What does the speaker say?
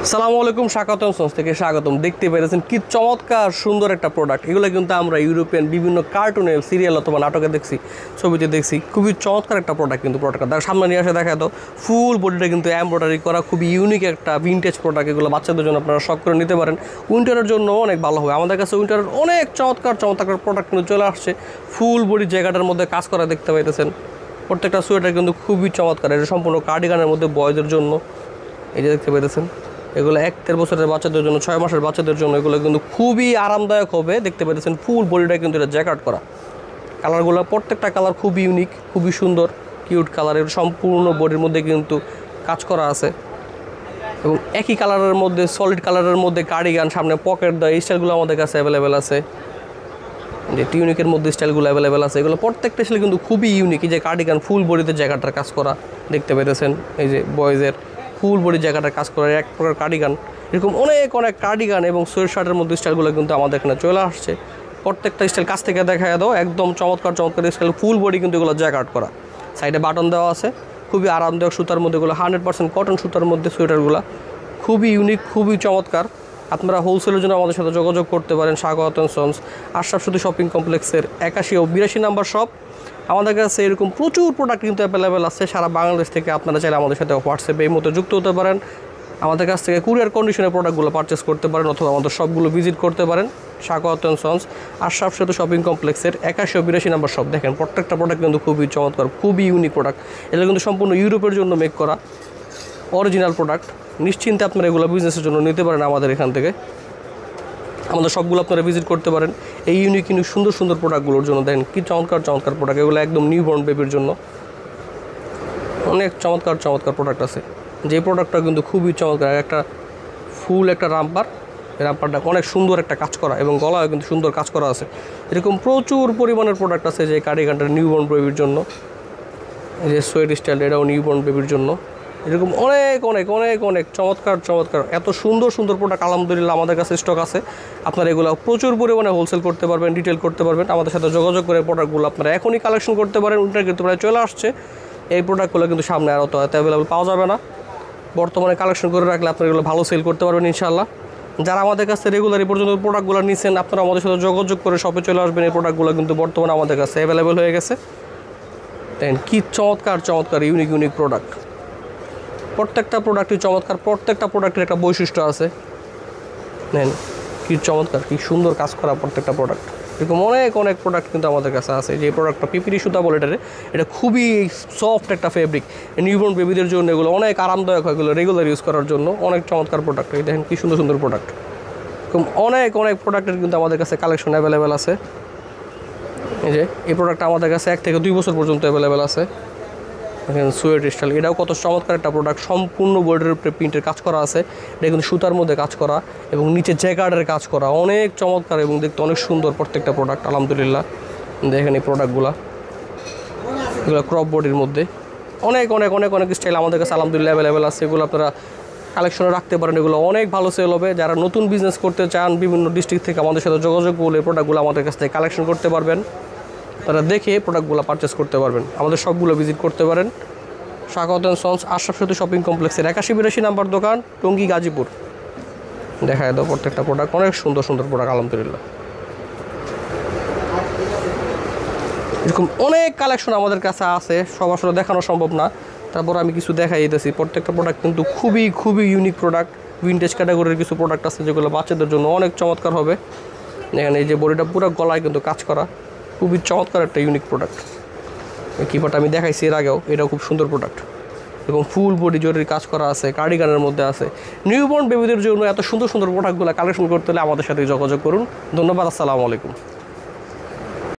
আসসালামু আলাইকুম, স্বাগতম সন্স থেকে স্বাগতম। দেখতে পেরেছেন কি চমৎকার সুন্দর একটা প্রোডাক্ট। এগুলো কিন্তু আমরা ইউরোপিয়ান বিভিন্ন কার্টুনে, সিরিয়াল অথবা নাটকে দেখছি, ছবিতে দেখছি। খুবই চমৎকার একটা প্রোডাক্ট কিন্তু প্রোডাক্টটা সামনে নিয়ে আসে দেখা তো ফুল বডিটা কিন্তু এমব্রয়ডারি করা, খুবই ইউনিক একটা ভিনটেজ প্রোডাক্ট। এগুলো বাচ্চাদের জন্য আপনারা শখ করে নিতে পারেন, উইন্টারের জন্য অনেক ভালো হবে। আমাদের কাছে উইন্টারের অনেক চমৎকার প্রোডাক্ট কিন্তু চলে আসছে। ফুল বডি জায়গাটার মধ্যে কাজ করা দেখতে পাইতেছেন। প্রত্যেকটা সোয়েটার কিন্তু খুবই চমৎকার। এটা সম্পূর্ণ কার্ডিগানের মধ্যে বয়দের জন্য। এই যে দেখতে পেতেছেন, এগুলো 1-1.5 বছরের বাচ্চাদের জন্য, 6 মাসের বাচ্চাদের জন্য এগুলো কিন্তু খুবই আরামদায়ক হবে। দেখতে পেতেছেন ফুল বডিটা কিন্তু এটা জ্যাকেট করা। কালারগুলো প্রত্যেকটা কালার খুবই ইউনিক, খুবই সুন্দর, কিউট কালারের। সম্পূর্ণ বডির মধ্যে কিন্তু কাজ করা আছে এবং একই কালারের মধ্যে, সলিড কালারের মধ্যে কার্ডিগান, সামনে পকেট দেওয়া, এই স্টাইলগুলো আমাদের কাছে অ্যাভেলেবেল আছে। যে টিউনিকের মধ্যে স্টাইলগুলো অ্যাভেলেবেল আছে। এগুলো প্রত্যেকটা স্টাইল কিন্তু খুবই ইউনিক। এই যে কার্ডিগান ফুল বডিতে জ্যাকেটটার কাজ করা দেখতে পেতেছেন। এই যে বয়েজের ফুল বডি জায়গাটার কাজ করে এক প্রকার কার্ডিগান। এরকম অনেক কার্ডিগান এবং সোয়েট শার্টের মধ্যে স্টাইলগুলো কিন্তু আমাদের এখানে চলে আসছে। প্রত্যেকটা স্টাইল কাছ থেকে দেখা দাও, একদম চমৎকার স্টাইল। ফুল বডি কিন্তু এগুলো জ্যাকেট করা, সাইডে বাটন দেওয়া আছে। খুবই আরামদায়ক সুতার মধ্যে, এগুলো 100% কটন সুতার মধ্যে সোয়েটারগুলো খুবই ইউনিক, খুবই চমৎকার। আপনারা হোলসেলের জন্য আমাদের সাথে যোগাযোগ করতে পারেন। স্বাগতম সন্স, আশরাফ সুতি শপিং কমপ্লেক্সের 81 ও 82 নাম্বার শপ। আমাদের কাছে এরকম প্রচুর প্রোডাক্ট কিন্তু অ্যাভেলেবেল আছে সারা বাংলাদেশ থেকে। আপনারা চাইলে আমাদের সাথে হোয়াটসঅ্যাপে এই মতো যুক্ত হতে পারেন। আমাদের কাছ থেকে কুরিয়ার কন্ডিশনের প্রোডাক্টগুলো পারচেস করতে পারেন অথবা আমাদের সবগুলো ভিজিট করতে পারেন। স্বাগতম সন্স, আশরাফ সুতি শপিং কমপ্লেক্সের 81 ও 82 নাম্বার শপ। দেখেন প্রত্যেকটা প্রোডাক্ট কিন্তু খুবই চমৎকার, খুবই ইউনিক প্রোডাক্ট। এগুলো কিন্তু সম্পূর্ণ ইউরোপের জন্য মেক করা অরিজিনাল প্রোডাক্ট। নিশ্চিন্তে আপনারা এগুলো বিজনেসের জন্য নিতে পারেন আমাদের এখান থেকে। আমাদের সবগুলো আপনারা ভিজিট করতে পারেন এই ইউনিক সুন্দর প্রোডাক্টগুলোর জন্য। দেখেন কি চমৎকার প্রোডাক্ট। এগুলো একদম নিউবর্ন বেবির জন্য অনেক চমৎকার প্রোডাক্ট আছে। যে প্রোডাক্টটা কিন্তু খুবই চমৎকার। একটা ফুল একটা রামপারটা অনেক সুন্দর একটা কাজ করা এবং গলায় কিন্তু সুন্দর কাজ করা আছে। এরকম প্রচুর পরিমাণের প্রোডাক্ট আছে। যে কার্ডিগানটা নিউবর্ন বেবির জন্য, এই যে সোয়েট স্টাইল, এটাও নিউবর্ন বেবির জন্য। এরকম অনেক চমৎকার এত সুন্দর প্রোডাক্ট আলহামদুলিল্লাহ আমাদের কাছে স্টক আছে। আপনারা এগুলো প্রচুর পরিমাণে হোলসেল করতে পারবেন, রিটেল করতে পারবেন। আমাদের সাথে যোগাযোগ করে প্রোডাক্টগুলো আপনারা এখনই কালেকশন করতে পারেন। উইন্টার কিন্তু প্রায় চলে আসছে। এই প্রোডাক্টগুলো কিন্তু সামনে আর অত অ্যাভেলেবল পাওয়া যাবে না। বর্তমানে কালেকশন করে রাখলে আপনারা এগুলো ভালো সেল করতে পারবেন ইনশাআল্লাহ। যারা আমাদের কাছে রেগুলার এই পর্যন্ত প্রোডাক্টগুলো নিচ্ছেন, আপনারা আমাদের সাথে যোগাযোগ করে শপে চলে আসবেন। এই প্রোডাক্টগুলো কিন্তু বর্তমানে আমাদের কাছে অ্যাভেলেবল হয়ে গেছে। দেখেন কি চমৎকার ইউনিক প্রোডাক্ট। প্রত্যেকটা প্রোডাক্টই চমৎকার। প্রত্যেকটা প্রোডাক্টের একটা বৈশিষ্ট্য আছে। নেন কি চমৎকার, কি সুন্দর কাজ করা প্রত্যেকটা প্রোডাক্ট। এরকম অনেক প্রোডাক্ট কিন্তু আমাদের কাছে আছে। যে প্রোডাক্টটা পিপিরি সুতা বলে এটা খুবই সফট একটা ফেব্রিক। নিউবর্ন বেবিদের জন্য এগুলো অনেক আরামদায়ক হয়। এগুলো রেগুলার ইউজ করার জন্য অনেক চমৎকার প্রোডাক্ট। এই দেখেন কি সুন্দর প্রোডাক্ট। এরকম অনেক প্রোডাক্টের কিন্তু আমাদের কাছে কালেকশন অ্যাভেলেবেল আছে। এই যে এই প্রোডাক্টটা আমাদের কাছে 1 থেকে 2 বছর পর্যন্ত অ্যাভেলেবেল আছে। দেখেন সোয়েট স্টাইল, এটাও কত চমৎকার একটা প্রোডাক্ট। সম্পূর্ণ বোর্ডের উপরে প্রিন্টের কাজ করা আছে। এটা কিন্তু সুতার মধ্যে কাজ করা এবং নিচে জ্যাকার্ডের কাজ করা। অনেক চমৎকার এবং দেখতে অনেক সুন্দর প্রত্যেকটা প্রোডাক্ট আলহামদুলিল্লাহ। দেখেন এই প্রোডাক্টগুলো, এগুলো ক্রপ বডির মধ্যে অনেক স্টাইল আমাদের কাছে আলহামদুলিল্লাহ অ্যাভেলেবেল আছে। এগুলো আপনারা কালেকশনে রাখতে পারেন। এগুলো অনেক ভালো সেল হবে। যারা নতুন বিজনেস করতে চান বিভিন্ন ডিস্ট্রিক্ট থেকে আমাদের সাথে যোগাযোগ করলে প্রোডাক্টগুলো আমাদের কাছ থেকে কালেকশন করতে পারবেন। তারা দেখে প্রোডাক্টগুলো পারচেস করতে পারবেন। আমাদের সবগুলো ভিজিট করতে পারেন। স্বাগতম সন্স, আশরাফ সুতি শপিং কমপ্লেক্সের 81-82 নাম্বার দোকান, টঙ্গী, গাজীপুর। দেখা দাও প্রত্যেকটা প্রোডাক্ট অনেক সুন্দর প্রোডাক্ট আলহামদুলিল্লাহ। এরকম অনেক কালেকশন আমাদের কাছে আছে, সব আসলে দেখানো সম্ভব না। তারপর আমি কিছু দেখাই দিতেছি। প্রত্যেকটা প্রোডাক্ট কিন্তু খুবই ইউনিক প্রোডাক্ট। ভিনটেজ ক্যাটাগরির কিছু প্রোডাক্ট আছে যেগুলো বাচ্চাদের জন্য অনেক চমৎকার হবে। এখানে এই যে বডিটা পুরো গলায় কিন্তু কাজ করা, খুবই চমৎকার একটা ইউনিক প্রোডাক্ট। কিপারটা আমি দেখাইছি এর আগেও, এটাও খুব সুন্দর প্রোডাক্ট এবং ফুল বডি জরির কাজ করা আছে, কার্ডিগানের মধ্যে আছে। নিউবর্ন বেবিদের জন্য এত সুন্দর প্রোডাক্টগুলো কালেকশন করতে হলে আমাদের সাথে যোগাযোগ করুন। ধন্যবাদ, আসসালামু আলাইকুম।